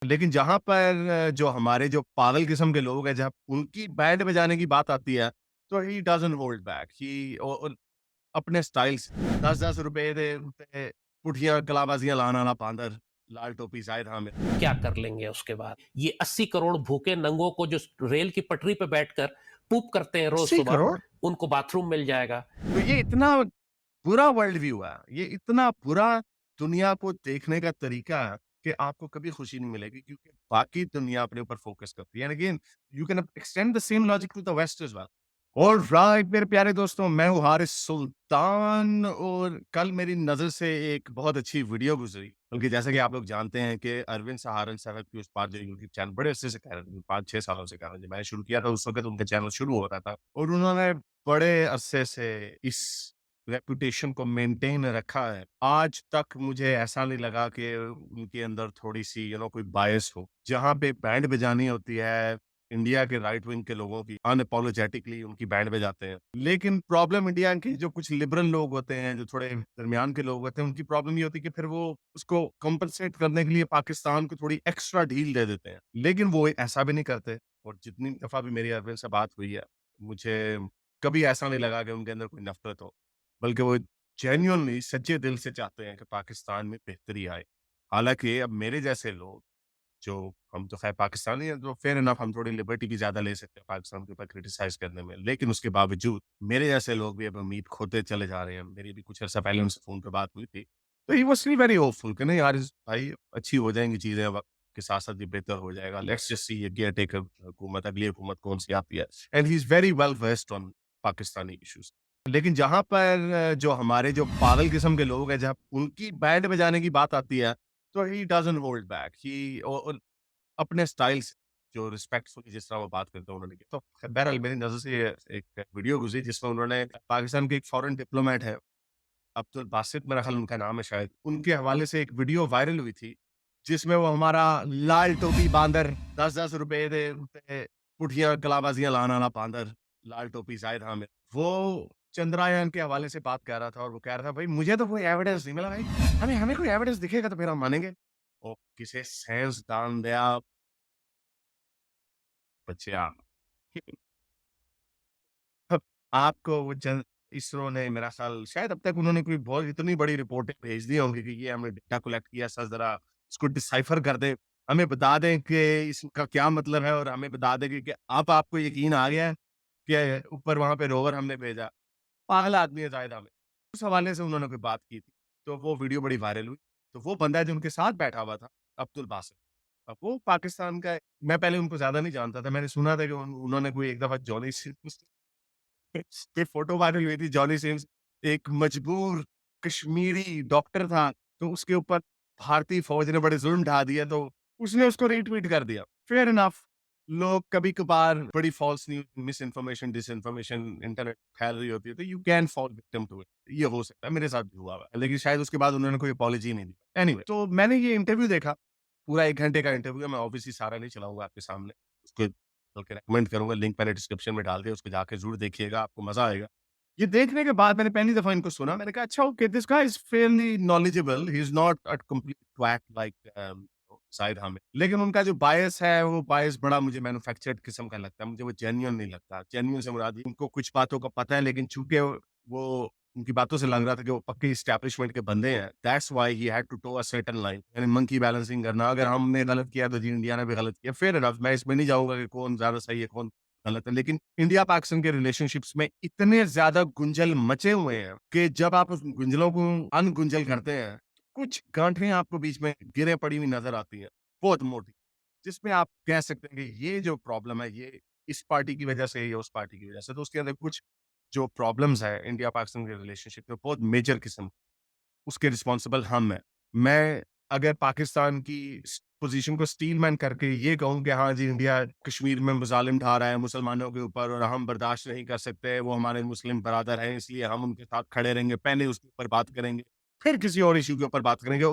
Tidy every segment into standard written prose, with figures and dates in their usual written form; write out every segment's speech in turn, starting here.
लेकिन जहाँ पर जो हमारे जो पागल किस्म के लोग हैं, जब उनकी बैंड बजाने की बात आती है, तो ही डज़न्ट होल्ड बैक। ही और अपने स्टाइल से ₹10-10 दे पुठियां कलाबाजियां लाने वाला बांदर, लाल टोपी जाहिद हामिद। क्या कर लेंगे उसके बाद? ये 80 करोड़ भूखे नंगों को जो रेल की पटरी पे बैठकर पूप करते हैं रोज 80 सुबह, करोड़ उनको बाथरूम मिल जाएगा। तो ये इतना बुरा वर्ल्ड व्यू है, ये इतना बुरा दुनिया को देखने का तरीका है कि आपको कभी खुशी नहीं मिलेगी, क्योंकि बाकी दुनिया अपने ऊपर फोकस करती है। And again you can extend the same logic to the west as well. Alright मेरे प्यारे दोस्तों, मैं हूँ हारिस सुल्तान, और कल मेरी नज़र से एक बहुत अच्छी वीडियो गुज़री। बल्कि जैसा कि आप लोग जानते हैं कि अरविंद सहारन साहब की उस बात जो यूट्यूब चैनल बड़े अरसे से कह रहे थे, 5-6 सालों से कह रहे थे। जब मैंने शुरू किया था उस वक़्त उनका चैनल शुरू हो रहा था, और उन्होंने बड़े अरसे से इस रेपुटेशन को मेंटेन रखा है। आज तक मुझे ऐसा नहीं लगा कि उनके अंदर थोड़ी-सी कोई बायस हो। जहाँ पे बैंड बजानी होती है, इंडिया के राइट विंग के लोगों की अनअपोलोजेटिकली उनकी बैंड बजाते हैं। लेकिन प्रॉब्लम इंडिया के जो कुछ लिबरल लोग होते हैं, जो थोड़े दरमियान के लोग होते हैं, उनकी प्रॉब्लम ये होती है कि फिर वो उसको कॉम्पेंसेट करने के लिए पाकिस्तान को थोड़ी एक्स्ट्रा ढील दे देते हैं। लेकिन वो ऐसा भी नहीं करते, और जितनी दफ़ा भी मेरी अरविंद से बात हुई है, मुझे कभी ऐसा नहीं लगा कि उनके अंदर कोई नफ़रत हो। बल्कि वो जेन्युइनली सच्चे दिल से चाहते हैं कि पाकिस्तान में बेहतरी आए। हालाँकि अब मेरे जैसे लोग, जो हम तो ख़ैर पाकिस्तानी हैं, तो फ़ेयर इनफ हम थोड़ी लिबर्टी भी ज़्यादा ले सकते हैं पाकिस्तान के ऊपर क्रिटिसाइज़ करने में। लेकिन उसके बावजूद मेरे जैसे लोग भी अब उम्मीद खोते चले जा रहे हैं। मेरी भी कुछ अर्सा पहले उनसे फ़ोन पे बात हुई थी। तो he was still very hopeful कि नहीं यार, इस भाई अच्छी हो जाएँगी चीज़ें, वक़्त के साथ-साथ ये बेहतर हो जाएगा। लेट्स जस्ट सी ये केयरटेकर हुकूमत, अगली हुकूमत कौन-सी आती है। And he is very well versed on Pakistani issues. लेकिन जहाँ पर जो हमारे जो पागल किस्म के लोग हैं, जब उनकी बैंड बजाने की बात आती है, तो ही डज़न्ट होल्ड बैक। ही और अपने स्टाइल से जो रिस्पेक्टफुली जिस तरह वो बात करते हैं उन्होंने की। तो बहरहाल मेरी नज़र से ये एक वीडियो गुज़री, जिसमें उन्होंने पाकिस्तान के एक फॉरेन डिप्लोमेट है, अब्दुल बासित मेरा ख़्याल उनका नाम है शायद, उनके हवाले से एक वीडियो वायरल हुई थी, जिसमें वो हमारा लाल टोपी बांदर, ₹10-10 दे पुठियां कलाबाजियां लाने वाला बांदर, लाल टोपी जाहिद हामिद, वो चंद्रयान के हवाले से बात कर रहा था, और वो कह रहा था भाई मुझे तो कोई एविडेंस नहीं मिला भाई, हमें हमें कोई एविडेंस दिखेगा तो फिर हम मानेंगे। ओ किसे सेंस दान दिया बच्चे आप। अब आपको वो जन इसरो ने मेरा ख़्याल शायद अब तक उन्होंने कोई बहुत इतनी बड़ी रिपोर्टें भेज दी होंगी कि ये हमने डेटा कलेक्ट किया, सर ज़रा इसको डिसाइफ़र कर दें। हमें बता दें कि इसका क्या मतलब है, और हमें बता दें कि अब आपको यकीन आ गया है कि ऊपर वहाँ पे रोवर हमने भेजा। पागल आदमी है ज़ाहिद हामिद। उस हवाले से उन्होंने कोई बात की थी, तो वो वीडियो बड़ी वायरल हुई। तो वो बंदा जो उनके साथ बैठा हुआ था, अब्दुल बासित, अब वो पाकिस्तान का है। मैं पहले उनको ज़्यादा नहीं जानता था। मैंने सुना था कि उन्होंने कोई एक दफ़ा जॉनी सिंह ये फ़ोटो वायरल हुई थी, जॉनी सिन्स एक मजबूर कश्मीरी डॉक्टर था, तो उसके ऊपर भारतीय फ़ौज ने बड़े ज़ुल्म ढा दिए, तो उसने उसको रीट्वीट कर दिया। फेयर इनफ, लोग कभी-कभार बड़ी false news, misinformation, disinformation internet फैल रही होती है, तो you can fall victim to it. ये हो सकता है, मेरे साथ भी हुआ है, लेकिन शायद उसके बाद उन्होंने कोई अपॉलॉजी नहीं दी। एनीवे, तो मैंने ये इंटरव्यू देखा, पूरा 1 घंटे का इंटरव्यू है, मैं ऑब्वियसली सारा नहीं चलाऊँगा आपके सामने। उसको बल्कि रिकमेंड करूँगा, लिंक मैंने डिस्क्रिप्शन में डाल दिया, उसको जाके ज़रूर देखिएगा, आपको मज़ा आएगा। ये देखने के बाद मैंने पहली दफ़ा इनको सुना, मैंने कहा अच्छा okay, this guy is fairly knowledgeable, he is not a complete twat like Shahid Hamid. लेकिन उनका जो बायस है, वो बायस बड़ा मुझे मैन्युफैक्चर्ड किस्म का लगता है, मुझे वो जेन्युइन नहीं लगता। जेन्युइन से मुराद उनको कुछ बातों का पता है, लेकिन चूँकि वो उनकी बातों से लग रहा था कि वो पक्के एस्टेब्लिशमेंट के बंदे हैं, that's why he had to toe a certain line, यानी मंकी बैलेंसिंग करना। अगर हमने गलत किया तो जी इंडिया ने भी गलत किया, फेयर इनफ, मैं इसमें नहीं जाऊँगा कि कौन ज़्यादा सही है, कौन गलत है। लेकिन इंडिया पाकिस्तान के रिलेशनशिप्स में इतने ज़्यादा गुंजल मचे हुए हैं कि जब आप उस गुंजलों को अनगुंजल करते हैं, कुछ गांठें आपको बीच में गिरे पड़ी हुई नज़र आती हैं, बहुत मोटी, जिसमें आप कह सकते हैं कि ये जो प्रॉब्लम है, ये इस पार्टी की वजह से है या उस पार्टी की वजह से। तो उसके अंदर कुछ जो प्रॉब्लम्स है इंडिया पाकिस्तान के रिलेशनशिप में, बहुत मेजर किस्म, उसके रिस्पॉन्सिबल हम हैं। मैं अगर पाकिस्तान की पोजीशन को स्टीलमैन करके ये कहूँ कि हाँ जी, इंडिया कश्मीर में मज़ालिम ढा रहा है मुसलमानों के ऊपर, और हम बर्दाश्त नहीं कर सकते, वो हमारे मुस्लिम बरादर हैं, इसलिए हम उनके साथ खड़े रहेंगे, पहले उसके ऊपर बात करेंगे, फिर किसी और इश्यू के ऊपर बात करेंगे।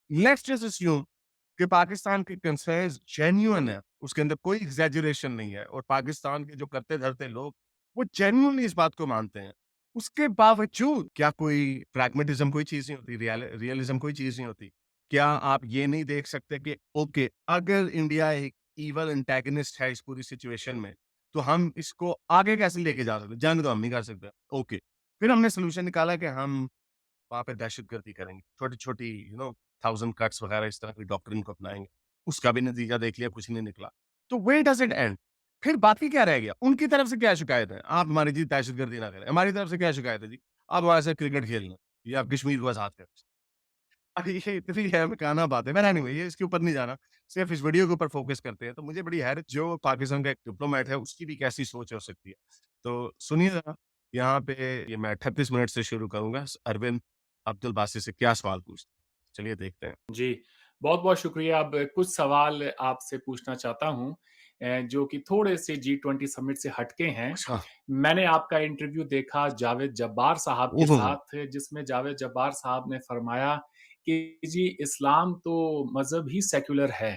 लेट्स जस्ट अस्यूम कि पाकिस्तान के कंसर्न्स जेन्युइन है, उसके अंदर कोई एग्ज़ैजुरेशन नहीं है, और पाकिस्तान के जो करते-धरते लोग, वो जेन्युइनली इस बात को मानते हैं। उसके बावजूद क्या कोई प्रैग्मैटिज़्म कोई चीज़ नहीं होती, रियलिज़्म कोई चीज़ नहीं होती। क्या आप ये नहीं देख सकते कि ओके, अगर इंडिया एक इविल एंटागनिस्ट है इस पूरी सिचुएशन में, तो हम इसको आगे कैसे लेके जा सकते हैं? जंग तो हम नहीं कर सकते। ओके, फिर हमने सॉल्यूशन निकाला कि हम वहाँ पे दहशतगर्दी करेंगे। छोटी-छोटी थाउज़ेंड कट्स वगैरह इस तरह की डॉक्ट्रिन को अपनाएँगे। उसका भी नतीजा देख लिया, कुछ नहीं निकला। तो वेयर डज़ इट एंड? फिर बाकी क्या रह गया? उनकी तरफ से क्या शिकायत है? आप हमारी जी दहशतगर्दी ना करें। हमारी तरफ से क्या शिकायत है जी? आप हमारे साथ क्रिकेट खेलना या कश्मीर को आज़ाद करें। अरे ये इतनी बहकाना बात है। बट एनीवे ये इसके ऊपर नहीं जाना। सिर्फ़ इस वीडियो के ऊपर फ़ोकस करते हैं। तो मुझे बड़ी हैरत जो पाकिस्तान का एक डिप्लोमैट है उसकी भी कैसी सोच हो सकती है। तो सुनिए ज़रा, यहाँ पे ये मैं 38 मिनट से शुरू करूँगा। अरविंद अब्दुल बासित से क्या सवाल पूछते हैं? चलिए देखते हैं। जी, बहुत-बहुत शुक्रिया। अब कुछ सवाल आपसे पूछना चाहता हूँ जो कि थोड़े-से जी20 समिट से हटके हैं। अच्छा। मैंने आपका इंटरव्यू देखा जावेद जब्बार साहब के ओहो! साथ, जिसमें जावेद जब्बार साहब ने फरमाया कि जी इस्लाम तो मज़हब ही सेक्युलर है।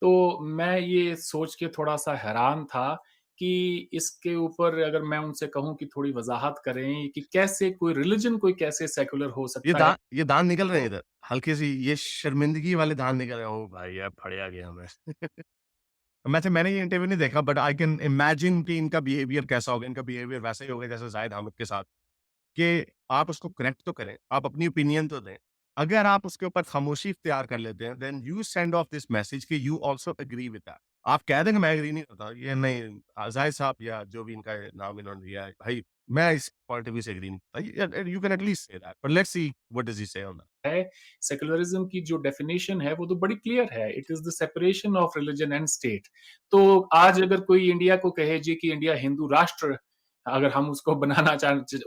तो मैं ये सोच के थोड़ा-सा हैरान था कि इसके ऊपर अगर मैं उनसे कहूँ कि थोड़ी वज़ाहत करें कि कैसे कोई रिलिजन कोई कैसे सेक्युलर हो सकता है? ये दाँत निकल रहे हैं तो इधर। हल्की-सी ये शर्मिंदगी वाले दाँत निकल रहे हैं। ओह भाई! अब फड़या गया मैं। वैसे मैंने ये इंटरव्यू नहीं देखा बट आई कैन इमेजिन कि इनका बिहेवियर कैसा होगा। इनका बिहेवियर वैसा ही होगा जैसे ज़ाहिद हामिद के साथ। कि आप उसको करेक्ट तो करें, आप अपनी ओपिनियन तो दें। अगर आप उसके ऊपर खामोशी इख्तियार कर लेते हैं, then you send off this message कि you also agree with that. आप कह दें कि मैं एग्री नहीं करता, ये नहीं ज़ाहिद साहब या जो भी इनका नाम इन्होंने दिया है, भाई मैं इस पॉइंट ऑफ व्यू से एग्री नहीं करता। You can at least say that, but let's see what does he say on that. है, सेक्युलरिज्म की जो डेफिनेशन है वो तो बड़ी क्लियर है, it is the separation of religion and state. तो आज अगर कोई इंडिया को कहे जी कि इंडिया हिंदू राष्ट्र, अगर हम उसको बनाना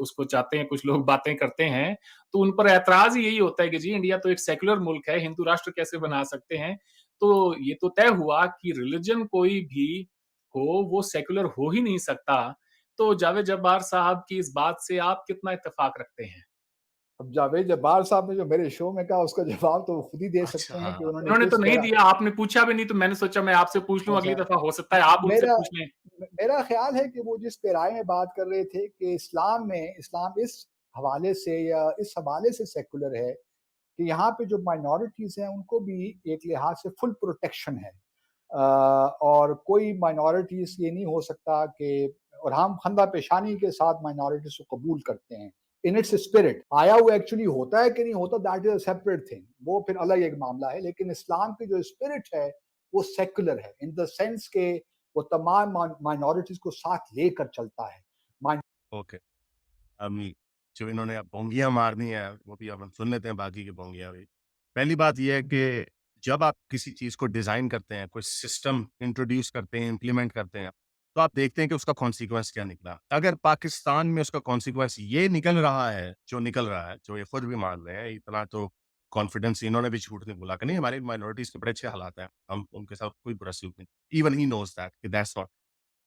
उसको चाहते हैं, कुछ लोग बातें करते हैं, तो उन पर ऐतराज ही यही होता है कि जी इंडिया तो एक सेक्युलर मुल्क है, हिंदू राष्ट्र कैसे बना सकते हैं? तो ये तो तय हुआ कि रिलीजन कोई भी हो वो सेक्युलर हो ही नहीं सकता। तो जावेद जब्बार साहब की इस बात से आप कितना इत्तेफाक रखते हैं? अब जावेद जब्बार साहब ने जो मेरे शो में कहा उसका जवाब तो वो खुद ही दे सकते हैं कि अच्छा, उन्होंने उन्होंने तो किस नहीं तरह। दिया, आपने पूछा भी नहीं, तो मैंने सोचा मैं आपसे पूछ लूँ, अच्छा, अगली दफ़ा हो सकता है आप उनसे मेरा पूछ लें। मेरा ख़्याल है कि वो जिस पेराए में बात कर रहे थे कि इस्लाम इस हवाले से या इस हवाले से सेक्युलर है कि यहाँ पे जो माइनॉरिटीज़ हैं उनको भी एक लिहाज से फुल प्रोटेक्शन है। और कोई माइनॉरिटीज़ ये नहीं हो सकता कि, और हम खंदा पेशानी के साथ माइनॉरिटीज़ को कबूल करते हैं। इन इट्स स्पिरिट आया हुआ एक्चुअली होता है कि नहीं होता, that is a separate thing, वो फिर अलग एक मामला है। लेकिन इस्लाम की जो स्पिरिट है वो सेक्युलर है इन द सेंस के वो तमाम माइनॉरिटीज़ को साथ लेकर चलता है। Mine okay. जो इन्होंने अब बोंगियाँ मारनी है, वो भी अब हम सुन लेते हैं बाकी की बोंगियाँ भी। पहली बात ये है कि जब आप किसी चीज़ को डिज़ाइन करते हैं, कोई सिस्टम इंट्रोड्यूस करते हैं, इम्प्लीमेंट करते हैं, तो आप देखते हैं कि उसका कॉन्सिक्वेंस क्या निकला। अगर पाकिस्तान में उसका कॉन्सिक्वेंस ये निकल रहा है, जो निकल रहा है, जो ये खुद भी मान रहे हैं, इतना तो कॉन्फिडेंस इन्होंने भी झूठ नहीं बोला कि नहीं हमारी माइनॉरिटीज़ के बड़े अच्छे हालात हैं, हम उनके साथ कोई बुरा सलूक नहीं। इवन ही नोज़ दैट कि that's not.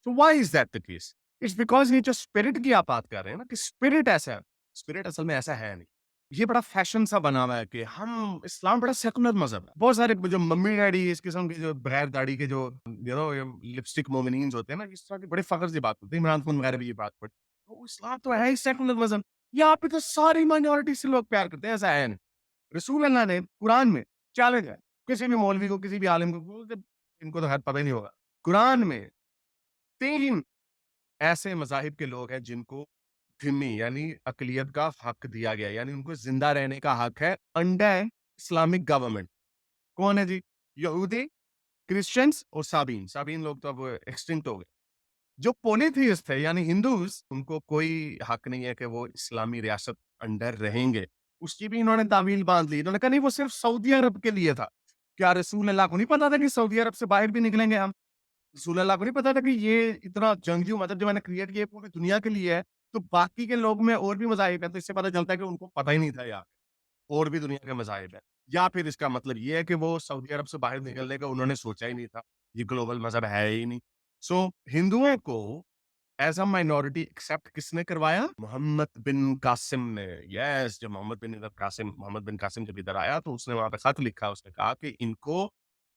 So why is that the case? It's because ये जो स्पिरिट की आप बात कर रहे हैं ना कि स्पिरिट ऐसा है, स्पिरिट असल में ऐसा है नहीं। ये बड़ा फैशन सा बना हुआ है कि हम इस्लाम बड़ा सेकुलर मज़हब है। बहुत सारे जो मम्मी-डैडी इस किस्म के जो बगैर दाढ़ी के जो ये लिपस्टिक मोमिनीन्स होते हैं ना, इस तरह की बड़े फ़ख्र से बात करते हैं। इमरान खान वगैरह भी ये बात पढ़ी। तो इस्लाम तो है ही सेकुलर मज़हब। यहाँ पे तो सारी माइनॉरिटी से लोग प्यार करते हैं, ऐसा है नहीं। रसूल अल्लाह ने कुरान में चैलेंज है, किसी भी मौलवी को, किसी भी आलिम को, इनको तो खैर पता ही नहीं होगा। कुरान में 3 ऐसे मज़ाहिब के लोग हैं जिनको ज़िम्मी यानी अक़लियत का हक दिया गया है, यानी उनको ज़िंदा रहने का हक है अंडर इस्लामिक गवर्नमेंट। कौन है जी? यहूदी, क्रिश्चियंस और साबीन। साबीन लोग तो अब एक्सटिंक्ट हो गए। जो पॉलीथीइस्ट थे यानी हिंदूज़, उनको कोई हक नहीं है कि वो इस्लामी रियासत अंडर रहेंगे। उसकी भी इन्होंने तावील बाँध ली। इन्होंने कहा नहीं वो सिर्फ़ सऊदी अरब के लिए था। क्या रसूल अल्लाह को नहीं पता था कि सऊदी अरब से बाहर भी निकलेंगे हम? रसूल अल्लाह को नहीं पता था कि ये इतना जंगजू मज़हब जो मैंने क्रिएट किया है पूरी दुनिया के लिए है, तो बाकी के लोग में और भी मज़ाहिब हैं, तो इससे पता चलता है कि उनको पता ही नहीं था यार, और भी दुनिया के मज़ाहिब हैं। या फिर इसका मतलब ये है कि वो सऊदी अरब से बाहर निकलने का उन्होंने सोचा ही नहीं था, ये ग्लोबल मज़हब है ही नहीं। सो हिंदुओं को एज़ अ माइनॉरिटी एक्सेप्ट किसने करवाया? मोहम्मद बिन कासिम ने। यस, जब मोहम्मद बिन कासिम जब इधर आया तो उसने वहाँ पे खत लिखा, उसने कहा कि इनको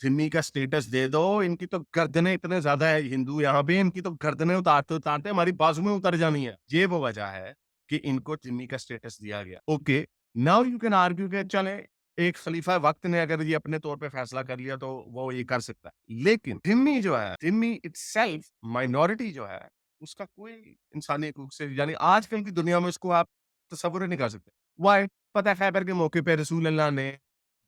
ज़िम्मी का स्टेटस दे दो, इनकी तो गर्दनें इतने ज़्यादा है हिंदू यहाँ पे, इनकी तो गर्दनें उतारते-उतारते हमारी बाजू में उतर जानी है। ये वो वजह है कि इनको ज़िम्मी का स्टेटस दिया गया। Okay, now you can argue कि चलें एक खलीफा वक्त ने अगर ये अपने तौर पे फैसला कर लिया तो वो ये कर सकता है। लेकिन ज़िम्मी जो है, ज़िम्मी इटसेल्फ माइनॉरिटी जो है, उसका कोई इंसानी हकूक से यानी आजकल की दुनिया में उसको आप तसव्वुर ही नहीं कर सकते। व्हाई? फतह खैबर के मौके पे रसूल अल्लाह ने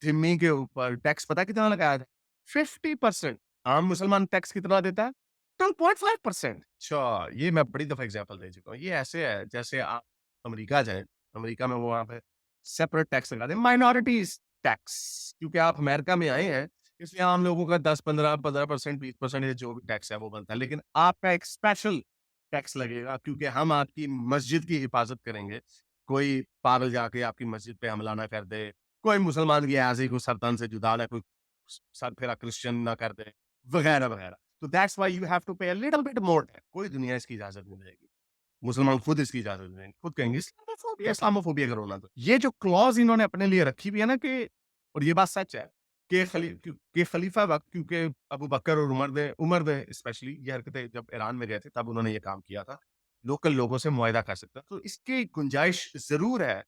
ज़िम्मी के ऊपर टैक्स पता है कितना लगाया था? 50%। आम मुसलमान टैक्स कितना देता है? 2.5%। अच्छा, ये मैं बड़ी दफ़ा एग्ज़ाम्पल दे चुका हूँ। ये ऐसे है जैसे आप अमेरिका जाएँ, अमेरिका में वो वहाँ पे सेपरेट टैक्स लगा दें, माइनॉरिटीज़ टैक्स, क्योंकि आप अमेरिका में आए हैं, इसलिए आम लोगों का 10, 15% 20% ये जो भी टैक्स है वो बनता है। लेकिन आपका एक स्पेशल टैक्स लगेगा क्योंकि हम आपकी मस्जिद की हिफाज़त करेंगे। कोई पागल जाके आपकी मस्जिद पे हमला ना कर दे, कोई मुसलमान की ऐसे ही कोई सर तन से जुदा ना कोई सर फिरा क्रिश्चियन ना कर दे, वगैरह-वगैरह। तो that's why you have to pay a little bit more tax. कोई दुनिया इसकी इजाज़त नहीं देगी। मुसलमान खुद इसकी इजाज़त नहीं देंगे, खुद कहेंगे इस्लामोफ़ोबिया इस्लामोफ़ोबिया करो ना तो। ये जो क्लॉज़ इन्होंने अपने लिए रखी हुई है ना कि और ये बात सच है कि खलीफा वक़्त क्योंकि अबू बकर और उमर ने स्पेशली ये हरकतें जब ईरान में गए थे तब उन्होंने ये काम किया था। लोकल लोगों से मुआहिदा कर सकता। तो इसकी गुंजाइश ज़रूर है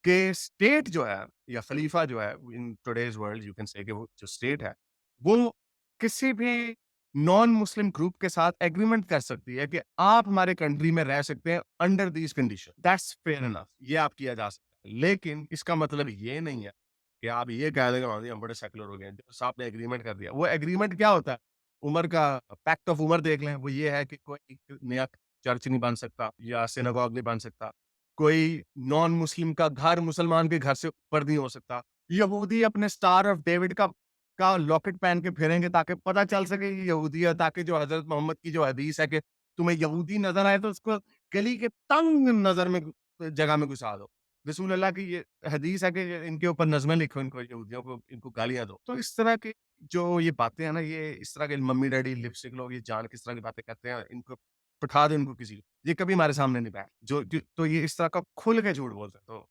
कि स्टेट जो है या खलीफा जो है in today's world you can say कि वो जो स्टेट है, वो किसी भी नॉन मुस्लिम ग्रुप के साथ एग्रीमेंट कर सकती है कि आप हमारे कंट्री में रह सकते हैं under these condition. That's fair enough ये आप किया जा सकता है। लेकिन इसका मतलब ये नहीं है कि आप ये कह दें कि हाँ जी, हम बड़े सेक्युलर हो गए हैं। जो साहब ने एग्रीमेंट कर दिया। वो एग्रीमेंट क्या होता है? उमर का पैक्ट ऑफ उमर देख लें। वो ये है कि कोई नया चर्च नहीं बन सकता या सिनेगॉग नहीं बन सकता। कोई नॉन मुस्लिम का घर मुसलमान के घर से ऊपर नहीं हो सकता। यहूदी अपने स्टार ऑफ डेविड का लॉकेट पहन के फिरेंगे ताकि पता चल सके ये यहूदी है, ताकि जो हज़रत मोहम्मद की जो हदीस है कि तुम्हें यहूदी नज़र आए तो उसको गली के तंग नज़र में जगह में घुसा दो। रसूल अल्लाह की ये हदीस है कि इनके ऊपर नज़्में लिखो इनको यहूदियों को इनको गालियाँ दो। तो इस तरह की जो ये बातें हैं ना, ये इस तरह के मम्मी-डैडी लिपस्टिक लोग ये जान किस तरह की बातें करते हैं, इनको पठा दो इनको किसी को। ये कभी हमारे सामने नहीं बैठे। तो ये इस तरह का खुल के झूठ बोलते हैं। तो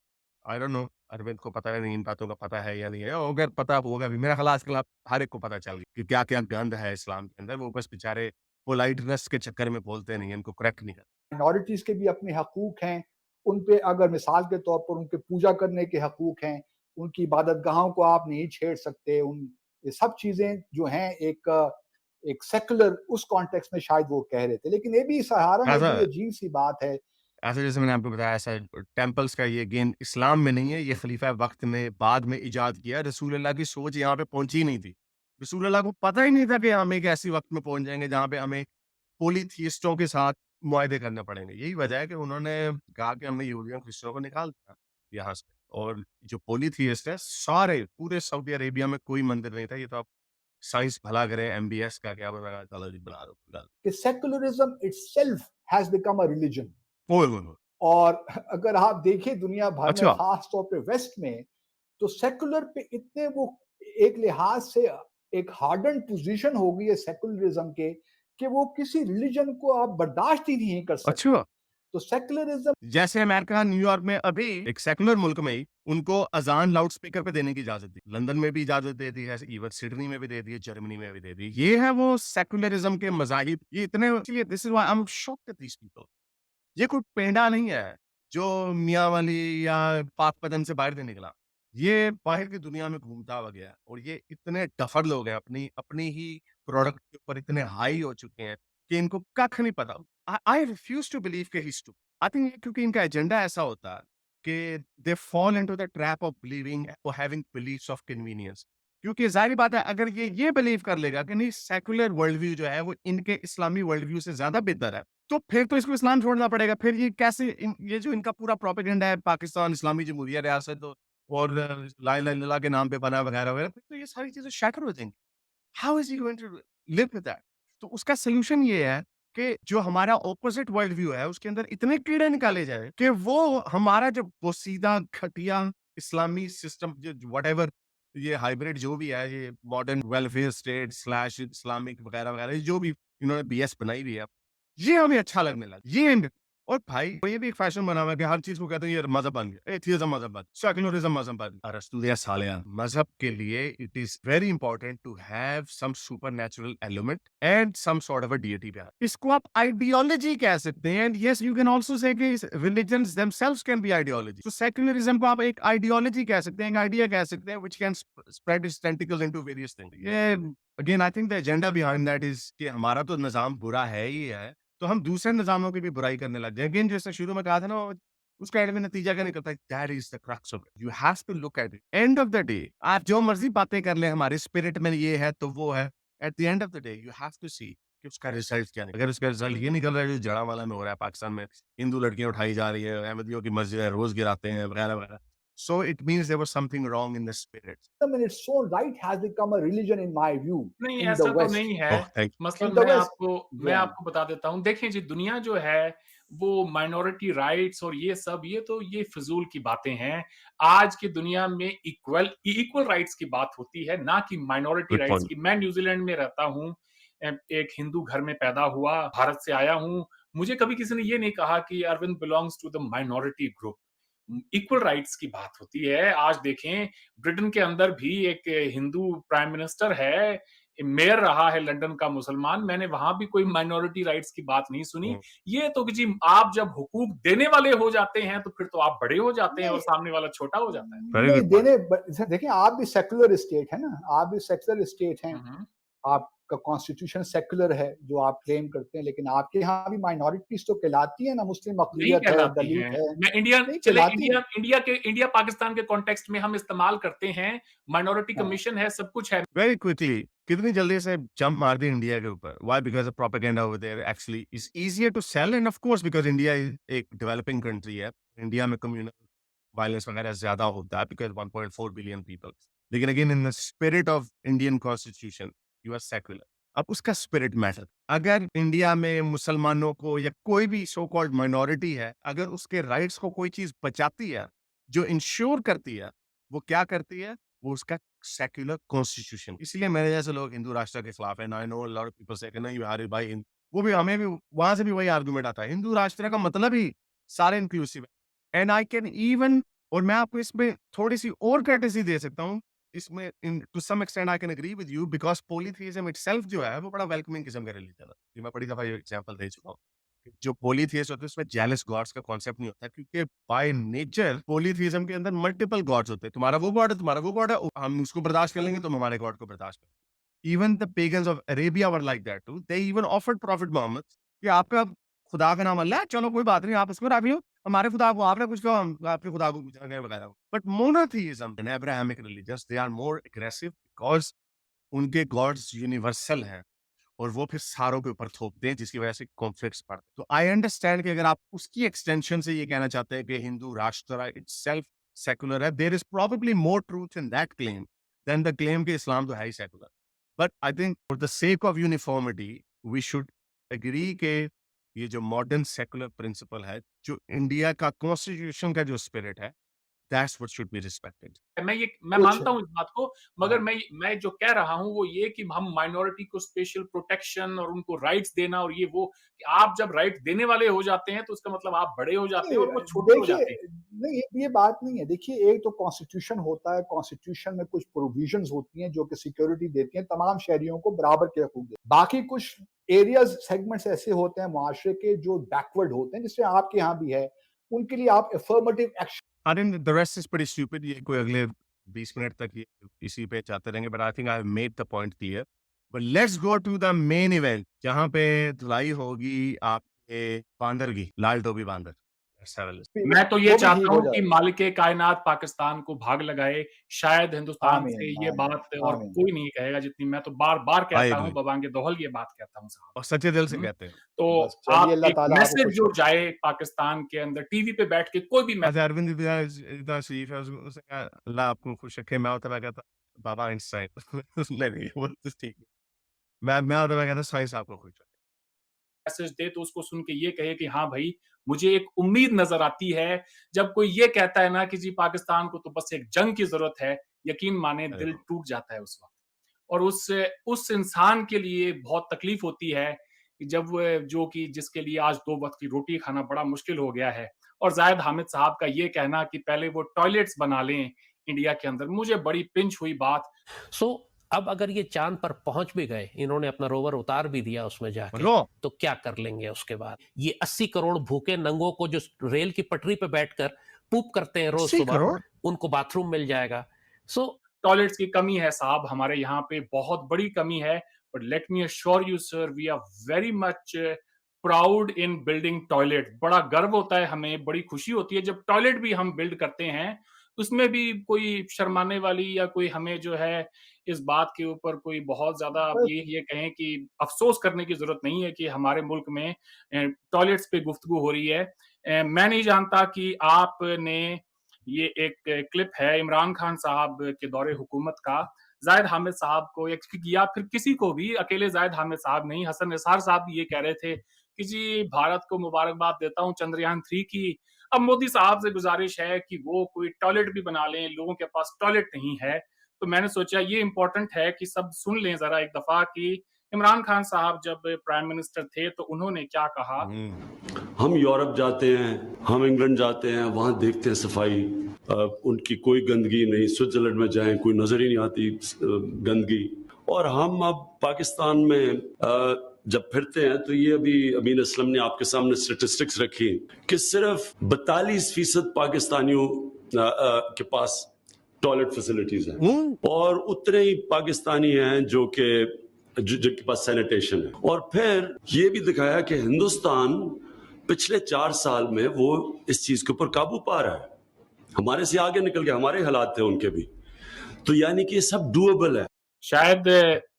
आई डोंट नो अरविंद को पता है नहीं इन बातों का पता है या नहीं है। और अगर पता होगा भी मेरा ख़्याल आजकल आप हर एक को पता चल गया कि क्या-क्या गंद है इस्लाम के अंदर। वो बस बेचारे पोलाइटनेस के चक्कर में बोलते नहीं हैं, इनको करेक्ट नहीं करते। माइनॉरिटीज़ के भी अपने हकूक़ हैं, उन पे अगर मिसाल के तौर पर उनके पूजा करने के हकूक़ हैं, उनकी इबादतगाहों को आप नहीं छेड़ सकते, ये सब चीज़ें जो हैं एक सेक्युलर उस कॉन्टेक्स्ट में शायद वो कह रहे थे। लेकिन ये भी सहारन एक ऐसा बड़ी अजीब-सी बात है। ऐसा जैसे मैंने आपको बताया ऐसा टेम्पल्स का ये गेन इस्लाम में नहीं है, ये खलीफा वक़्त ने बाद में इजाद किया। रसूल अल्लाह की सोच यहाँ पे पहुँची ही नहीं थी। रसूल अल्लाह को पता ही नहीं था कि हम एक ऐसी वक़्त में पहुँच जाएँगे जहाँ पे हमें पॉलीथियिस्टों के साथ मुआहदे करने पड़ेंगे। यही वजह है कि उन्होंने कहा कि हमने यहूदियों, क्रिश्चियनों को निकाल दिया यहाँ से। और जो पॉलीथियिस्ट है सारे पूरे सऊदी अरेबिया में कोई मंदिर नहीं था। ये तो आप साइंस भला करे एमबीएस का क्या चलो जी बना दो। कि secularism itself has become a religion. ओए होए होए! और अगर आप देखिए दुनिया भर में अच्छा, ख़ास तौर पे वेस्ट में, तो सेक्युलर पे इतने वो एक लिहाज से एक हार्डन्ड पोज़ीशन हो गई है सेक्युलरिज़्म के कि वो किसी रिलिजन को आप बर्दाश्त ही नहीं कर सकते। अच्छा। तो सेक्युलरिज़्म जैसे अमेरिका, न्यूयॉर्क में अभी एक सेक्युलर मुल्क में ही उनको अज़ान लाउड स्पीकर पे देने की इजाज़त दी। लंदन में भी इजाज़त दे दी है, इवन सिडनी में भी दे दी है, जर्मनी में भी दे दी। ये है वो सेक्युलरिज़्म के मज़ाहिब। ये इतने इसलिए this is why I am shocked eight these people. ये कोई पेंडा नहीं है, जो मियाँ वाली या पाक पतन से बाहर नहीं निकला। ये बाहर की दुनिया में घूमता हुआ गया और ये इतने डफ़र लोग हैं अपनी अपनी ही प्रोडक्ट के ऊपर इतने हाई हो चुके हैं कि इनको कख नहीं पता। आई रिफ्यूज़ टू बिलीव कि he is true. I think क्योंकि इनका एजेंडा ऐसा होता है कि they fall into the trap of believing और हैविंग बिलीफ्स ऑफ कन्वीनियंस। क्योंकि ज़ाहिर बात है अगर ये बिलीव कर लेगा कि नहीं सेक्युलर वर्ल्ड व्यू जो है वो इनके इस्लामी वर्ल्ड व्यू से ज़्यादा बेहतर है, तो फिर तो इसको इस्लाम छोड़ना पड़ेगा। फिर ये कैसे ये जो इनका पूरा प्रोपेगेंडा है पाकिस्तान इस्लामी जमहूरिया रियासत और ला इलाहा इल्लल्लाह के नाम पे बना वगैरह-वगैरह, फिर तो ये सारी चीज़ें शैटर हो जाएँगी। How is he going to live with that? तो उसका सॉल्यूशन ये है कि जो हमारा ऑपोज़िट वर्ल्ड व्यू है, उसके अंदर इतने कीड़े निकाले जाएँ कि वो हमारा जो बोसीदा, घटिया इस्लामी सिस्टम जो व्हाटएवर ये हाइब्रिड जो भी है, ये modern welfare state slash Islamic वगैरह-वगैरह जो भी इन्होंने बीएस बनाई हुई है, ये हमें अच्छा लगने लगा। ये एंड और भाई ये भी एक फैशन बना हुआ है कि हर चीज को कहते हैं ये मजहब बन गया, एथियज्म मजहब बन, सेक्युलरिज्म मजहब बन गया। अरस्तु या सालिया, मजहब के लिए it is very important to have some supernatural element and some sort of a deity पे। इसको आप आइडियोलॉजी कह सकते हैं, and yes you can also say कि religions themselves can be ideology. तो सेक्युलरिज्म को आप एक आइडियोलॉजी कह सकते हैं, एक आइडिया कह सकते हैं which can spread its tentacles into various things. ये again I think the agenda behind that is कि हमारा तो निजाम बुरा है ही है, तो हम दूसरे निज़ामों की भी बुराई करने लग जाए। अगेन जैसे शुरू में कहा था ना, उसका एंड में नतीजा क्या निकलता है? That is the crux of it. You have to look at it. End of the day आप जो मर्ज़ी बातें कर लें, हमारे स्पिरिट में ये है तो वो है। At the end of the day you have to see कि उसका रिजल्ट क्या है। अगर उसका रिजल्ट ये निकल रहा है जो जड़ावाला में हो रहा है पाकिस्तान में, हिंदू लड़कियाँ उठाई जा रही है, अहमदियों की मस्जिद है, रोज़ गिराते हैं वगैरह-वगैरह। So it means there was something wrong in the spirit. in its own right has become a religion in my view नहीं, in the ऐसा तो West. नहीं Oh, है। thank you. मसलन In the मैं West, मैं yeah. आपको बता देता हूँ। देखिए जी, दुनिया जो है वो माइनॉरिटी राइट्स और ये सब, ये फिजूल की बातें हैं। आज की दुनिया में इक्वल राइट्स की बात होती है, ना कि माइनॉरिटी Good राइट्स point. की। मैं न्यूजीलैंड में रहता हूँ, एक हिंदू घर में पैदा हुआ, भारत से आया हूँ। मुझे कभी किसी ने ये नहीं कहा कि Arvind belongs to the minority group. Equal rights की बात होती है। आज देखें, ब्रिटेन के अंदर भी एक हिंदू प्राइम मिनिस्टर है, मेयर रहा है लंदन का मुसलमान। मैंने वहां भी कोई माइनॉरिटी राइट्स की बात नहीं सुनी। Mm. ये तो कि जी, आप जब हुकूक देने वाले हो जाते हैं तो फिर तो आप बड़े हो जाते हैं और नहीं सामने वाला छोटा हो जाता है। Very नहीं good point. देने देखिए, आप भी सेक्युलर स्टेट है ना, आप भी सेक्युलर स्टेट हैं। हम्म। आपका कॉन्स्टिट्यूशन सेक्युलर है जो आप क्लेम करते हैं, लेकिन आपके यहाँ भी माइनॉरिटीज तो कहलाती है ना, मुस्लिम नहीं अकलियत है, कहलाती दलित हैं। है, मैं इंडिया नहीं चले कहलाती है। इंडिया पाकिस्तान के कॉन्टेक्स्ट में हम इस्तेमाल करते हैं। माइनॉरिटी हाँ, कमीशन है, सब कुछ है। Very quickly, कितनी जल्दी से जंप मार दी इंडिया के ऊपर? Why? Because the propaganda over there actually is easier to sell, and of course because India is एक developing country है। इंडिया में communal violence वगैरह ज्यादा होता है because 1.4 billion people. लेकिन again in the spirit of Indian constitution, you are secular. अब उसका spirit matter. अगर इंडिया में मुसलमानों को या कोई भी so called minority है, अगर उसके rights को कोई चीज बचाती है, जो ensure करती है, वो क्या करती है? वो उसका सेक्युलर कॉन्स्टिट्यूशन। इसलिए मेरे जैसे लोग हिंदू राष्ट्र के खिलाफ है। I know lot of people से नहीं यार भाई वो भी हमें भी वहां से भी वही आर्गुमेंट आता है। हिंदू राष्ट्र का मतलब ही सारे इंक्लूसिव है। एंड आई कैन इवन, और मैं आपको इसमें थोड़ी सी और कैटेगरी दे सकता हूँ इसमें, to some extent I can agree with you because polytheism itself जो है वो बड़ा वेलकमिंग किस्म का रिलीजन है। ये मैं बड़ी दफा ये एग्जांपल दे चुका हूँ। जो पॉलीथियस्ट होते हैं उसमें जेलस गॉड्स का कॉन्सेप्ट नहीं होता क्योंकि बाय नेचर पॉलीथियज्म के अंदर मल्टीपल गॉड्स होते हैं। तुम्हारा वो गॉड है, तुम्हारा वो गॉड है, हम उसको बर्दाश्त कर लेंगे, तुम हमारे गॉड को बर्दाश्त कर। Even the pagans of Arabia were like that too. They even offered prophet Muhammad कि आपका खुदा का नाम अल्लाह है, चलो कोई बात नहीं, आप इसको रख लो, हमारे खुदा को आपने कुछ कहो, हम आपके खुदा को कुछ ना कहें वगैरह। But monotheism and Abrahamic religious they are more aggressive because उनके गॉड्स यूनिवर्सल हैं और वो फिर सारों के ऊपर थोपते हैं जिसकी वजह से कॉन्फ्लिक्ट्स बढ़ते हैं। तो आई अंडरस्टैंड कि अगर आप उसकी एक्सटेंशन से ये कहना चाहते हैं कि हिंदू राष्ट्र इटसेल्फ सेकुलर है, there is probably more truth in that claim than the claim कि इस्लाम तो है ही सेकुलर। But I think for the sake of uniformity we should agree के ये जो मॉडर्न सेकुलर प्रिंसिपल है, जो इंडिया का कॉन्स्टिट्यूशन का जो स्पिरिट है, that's what should be respected. मैं कुछ मानता हूँ इस बात को, मगर हाँ, मैं जो कह रहा हूँ वो ये कि हम माइनॉरिटी को स्पेशल प्रोटेक्शन और उनको राइट्स देना और ये वो, कि आप जब राइट देने वाले हो जाते हैं तो उसका मतलब आप बड़े हो जाते हैं नहीं और वो छोटे हो देखिए, जाते हैं। नहीं ये बात नहीं है। देखिए, एक तो कॉन्स्टिट्यूशन होता है, कॉन्स्टिट्यूशन में कुछ प्रोविजंस होती हैं जो कि सिक्योरिटी देती हैं तमाम शहरियों को बराबर के हकूक देती हैं। बाकी कुछ एरियाज सेगमेंट्स ऐसे होते हैं मुआशरे के जो बैकवर्ड होते हैं, जिससे आपके यहाँ भी है, उनके लिए आप affirmative action I think the rest is pretty stupid. ये कोई अगले 20 मिनट तक ये इसी पे चाहते रहेंगे, but I think I've made the point clear. But let's go to the main event, जहाँ पे धुलाई होगी आपके बांदर की, लाल टोपी बांदर। Let's have a listen. मैं तो ये वो भी ठीक चाहता हो हूँ कि जाएगा। मालिके कायनात पाकिस्तान को भाग लगाए। शायद हिंदुस्तान से आमीन, ये आमीन, बात और आमीन। कोई नहीं कहेगा जितनी मैं तो बार-बार I कहता हूँ, agree. बबांगे दोहल ये बात कहता हूँ साहब। और सच्चे दिल से हुँ? कहते हैं। तो बस चलिए, आप अल्लाह एक ताला आपको मैसेज खुश जो रखे। जाए पाकिस्तान के अंदर टीवी पे बैठ के कोई भी आज अरविंद इतना शरीफ है, उसने कहा अल्लाह आपको खुश रखे। मैं होता मैं कहता बाबा आइंस्टाइन नहीं वो तो ठीक है। मैं होता मैं कहता साइंस आपको खुश रखे। मैसेज दे तो उसको सुन के ये कहे कि हाँ भाई, मुझे एक उम्मीद नजर आती है। जब कोई ये कहता है ना कि जी पाकिस्तान को तो बस एक जंग की जरूरत है, यकीन माने दिल टूट जाता है उस वक्त। और उस इंसान के लिए बहुत तकलीफ होती है जब जो कि जिसके लिए आज 2 वक़्त की रोटी खाना बड़ा मुश्किल हो गया है। और ज़ाहिद हामिद साहब का ये कहना कि पहले वो टॉयलेट्स बना लें इंडिया के अंदर, मुझे बड़ी पिंच हुई बात। सो अब अगर ये चांद पर पहुंच भी गए, इन्होंने अपना रोवर उतार भी दिया उसमें जाके, रो तो क्या कर लेंगे उसके बाद? ये 80 करोड़ भूखे नंगों को जो रेल की पटरी पे बैठकर पूप करते हैं रोज 80 सुबह, करोड़ उनको बाथरूम मिल जाएगा। सो टॉयलेट्स की कमी है साहब, हमारे यहाँ पे बहुत बड़ी कमी है। But let me assure you sir, we are very much proud in building toilet. बड़ा गर्व होता है हमें, बड़ी खुशी होती है जब टॉयलेट भी हम बिल्ड करते हैं। उसमें भी कोई शर्माने वाली या कोई हमें जो है इस बात के ऊपर कोई बहुत ज्यादा आप ये कहें कि अफसोस करने की जरूरत नहीं है कि हमारे मुल्क में टॉयलेट्स पे गुफ्तगू हो रही है। मैं नहीं जानता कि आपने ये एक क्लिप है इमरान खान साहब के दौरे हुकूमत का, जाहिद हामिद साहब को या फिर किसी को भी, अकेले जाहिद हामिद साहब नहीं, हसन निसार साहब भी ये कह रहे थे कि जी भारत को मुबारकबाद देता हूँ चंद्रयान 3 की। अब मोदी साहब से गुजारिश है कि वो कोई टॉयलेट भी बना लें, लोगों के पास टॉयलेट नहीं है। तो मैंने सोचा ये इंपॉर्टेंट है कि सब सुन लें जरा एक दफा कि इमरान खान साहब जब प्राइम मिनिस्टर थे तो उन्होंने क्या कहा। हम यूरोप जाते हैं, हम इंग्लैंड जाते हैं, वहाँ देखते हैं सफाई, उनकी कोई गंदगी नहीं। स्विट्जरलैंड में जाएं, कोई नजर ही नहीं आती गंदगी। और हम अब पाकिस्तान में जब फिरते हैं तो ये अभी अमीन असलम ने आपके सामने स्टेटिस्टिक्स रखी कि सिर्फ 42% पाकिस्तानियों के पास टॉयलेट फैसिलिटीज हैं और उतने ही पाकिस्तानी हैं जो कि जिनके पास सैनिटेशन है। और फिर ये भी दिखाया कि हिंदुस्तान पिछले 4 साल में वो इस चीज के ऊपर काबू पा रहा है, हमारे से आगे निकल गया, हमारे हालात थे उनके भी। तो यानी कि ये सब डूएबल है। शायद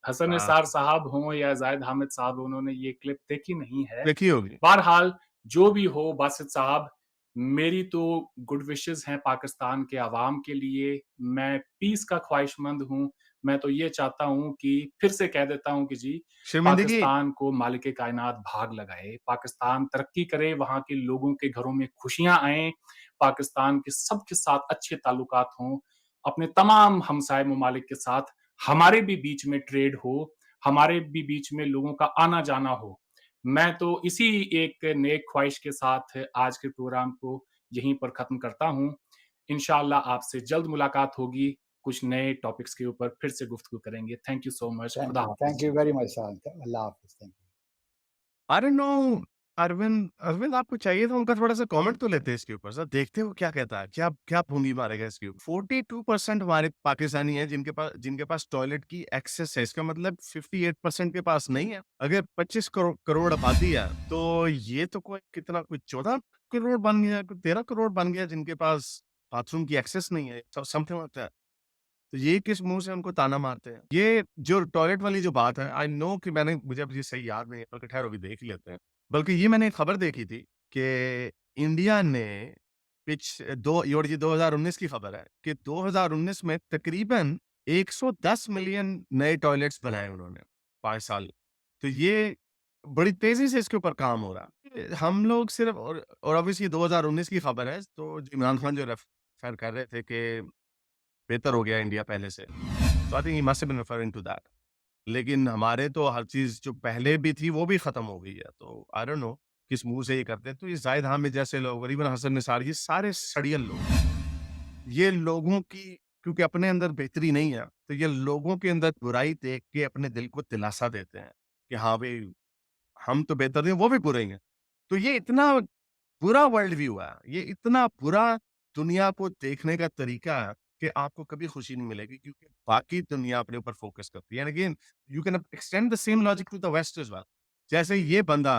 हसन हाँ निसार साहब हों या जाहिद हामिद साहब, उन्होंने ये क्लिप देखी नहीं है। देखी होगी बहरहाल जो भी हो बासित साहब, मेरी तो गुड विशेस हैं पाकिस्तान के अवाम के लिए। मैं पीस का ख्वाहिशमंद हूँ। मैं तो ये चाहता हूँ कि फिर से कह देता हूँ कि जी शर्मिंदगी पाकिस्तान को मालिक कायनात भाग लगाए, पाकिस्तान तरक्की करे, वहाँ के लोगों के घरों में खुशियाँ आएँ, पाकिस्तान के सबके साथ अच्छे ताल्लुकात हों, अपने तमाम हमसाए ममालिक के साथ हमारे भी बीच में ट्रेड हो, हमारे भी बीच में लोगों का आना-जाना हो। मैं तो इसी एक नेक ख्वाहिश के साथ आज के प्रोग्राम को यहीं पर ख़त्म करता हूँ। इंशाअल्लाह आपसे जल्द मुलाकात होगी, कुछ नए टॉपिक्स के ऊपर फिर से गुफ्तगू करेंगे। Thank you so much. खुदा हाफ़िज़। थैंक यू वेरी मच साहब, अल्लाह हाफिज, thank you. I don't know Arvind Arvind आपको चाहिए था उनका थोड़ा सा कमेंट तो लेते इसके ऊपर सर, देखते हो क्या कहता है, क्या क्या भूंगी मारेगा इसके ऊपर। 42% हमारे पाकिस्तानी हैं जिनके पास टॉयलेट की एक्सेस है, इसका मतलब 58% के पास नहीं है। अगर 25 करोड़ आबादी है तो ये तो कोई कितना, कोई 14 करोड़ बन गया, कोई 13 करोड़ बन गया जिनके पास बाथरूम की एक्सेस नहीं है, समथिंग लाइक दैट। तो ये किस मुंह से उनको ताना मारते हैं? ये जो टॉयलेट वाली जो बात है, आई नो कि मुझे अब ये सही याद नहीं है, बल्कि ठहरो अभी देख ही लेते हैं। बल्कि ये मैंने एक खबर देखी थी कि इंडिया ने और ये 2019 की खबर है कि 2019 में तकरीबन 110 मिलियन नए टॉयलेट्स बनाए उन्होंने 5 साल। तो ये बड़ी तेजी से इसके ऊपर काम हो रहा है। हम लोग सिर्फ और ऑब्वियसली 2019 की खबर है, तो इमरान खान जो रेफर कर रहे थे कि बेहतर हो गया इंडिया पहले से। तो I think he must have been referring to that. लेकिन हमारे तो हर चीज़ जो पहले भी थी वो भी खत्म हो गई है। तो आई डोंट नो किस मुँह से ये करते हैं। तो ये ज़ाहिद हामिद जैसे लोग और इवन हसन निसार, ये सारे सड़ियल लोग। ये लोगों की क्योंकि अपने अंदर बेहतरी नहीं है, तो ये लोगों के अंदर बुराई देख के अपने दिल को दिलासा देते हैं कि हाँ भई, हम तो बेहतर हैं, वो भी बुरे ही हैं। तो ये इतना बुरा वर्ल्ड व्यू है, ये इतना बुरा दुनिया को देखने का तरीका है कि आपको कभी खुशी नहीं मिलेगी, क्योंकि बाकी दुनिया अपने ऊपर फोकस करती है। And again you can extend the same logic to the west as well. जैसे ये बंदा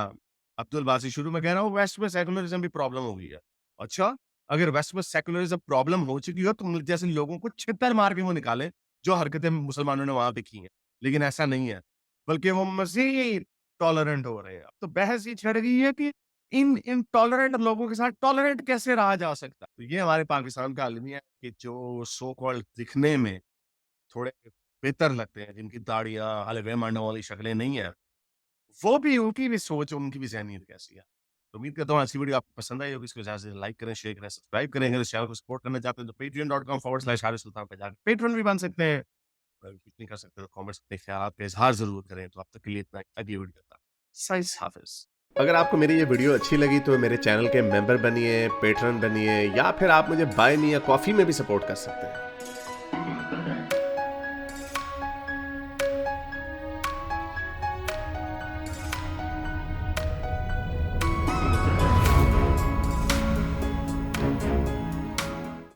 अब्दुल बासी शुरू में कह रहा हूँ वेस्ट में सेकुलरिज्म भी प्रॉब्लम हो गई है। अच्छा, अगर वेस्ट में सेकुलरिज्म प्रॉब्लम हो चुकी हो तो जैसे लोगों को छितर मार के वो निकाले जो हरकतें मुसलमानों ने वहां पे की हैं। लेकिन ऐसा नहीं है, बल्कि वो मज़ीद टॉलरेंट हो रहे हैं। अब तो बहस ये छिड़ गई है कि इन इनटॉलरेंट लोगों के साथ टॉलरेंट कैसे रहा जा सकता है? तो ये हमारे पाकिस्तान का अलमिया है कि जो सो कॉल्ड दिखने में थोड़े बेहतर लगते हैं, जिनकी दाढ़ियाँ, हलवे मारने वाली शक्लें नहीं है, वो भी उनकी भी सोच, उनकी भी ज़हनीत कैसी है। तो उम्मीद करता हूँ आज की वीडियो आपको पसंद आई होगी। इसको ज़्यादा से ज़्यादा लाइक करें, शेयर करें, सब्सक्राइब करें। अगर इस चैनल को सपोर्ट करना चाहते हैं तो patreon.com/हारिस सुल्तान पे जाकर पेट्रन भी बन सकते हैं। अगर कुछ नहीं कर सकते तो कमेंट्स अपने ख्यालात का इज़हार ज़रूर करें। तो अब तक के लिए इतना ही। अगली वीडियो तक। साइस हाफिज। अगर आपको मेरी ये वीडियो अच्छी लगी तो मेरे चैनल के मेंबर बनिए, पेट्रन बनिए, या फिर आप मुझे बाय मी या कॉफी में भी सपोर्ट कर सकते हैं।